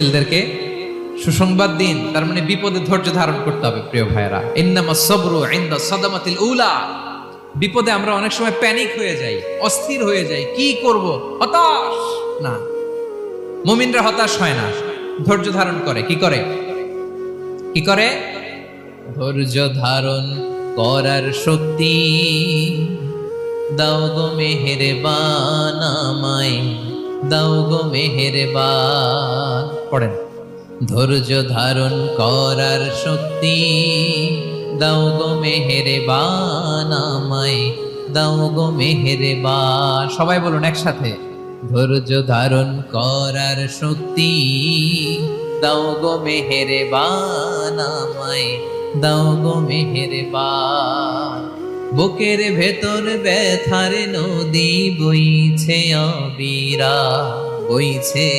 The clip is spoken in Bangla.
ছেলেদেরকে সুসংবাদ দিন, তার মানে বিপদে ধৈর্য ধারণ করতে হবে। প্রিয় ভাইরা, ইন্নামাস সাবরু ইনদা সাদামাতিল উলা। বিপদে আমরা অনেক সময় প্যানিক হয়ে যাই, অস্থির হয়ে যাই, কি করব, হতাশ। না, মুমিনরা হতাশ হয় না, ধৈর্য ধারণ করে। কি করে? কি করে? ধৈর্য ধারণ করার শক্তি দাও গো মেহেরবান আমায়, দাও গো মেহেরবান। পড়েন, ধৈর্য ধারণ করার শক্তি দাও গো মেহেরবান আমায়, দাও গো মেহেরবান। সবাই বলুন একসাথে, ধৈর্য ধারণ করার শক্তি দাও গো মেহেরবান আমায়, দাও গো মেহেরবান। বুকের ভেতর ব্যথার নদী বইছে অবিরা, বইছে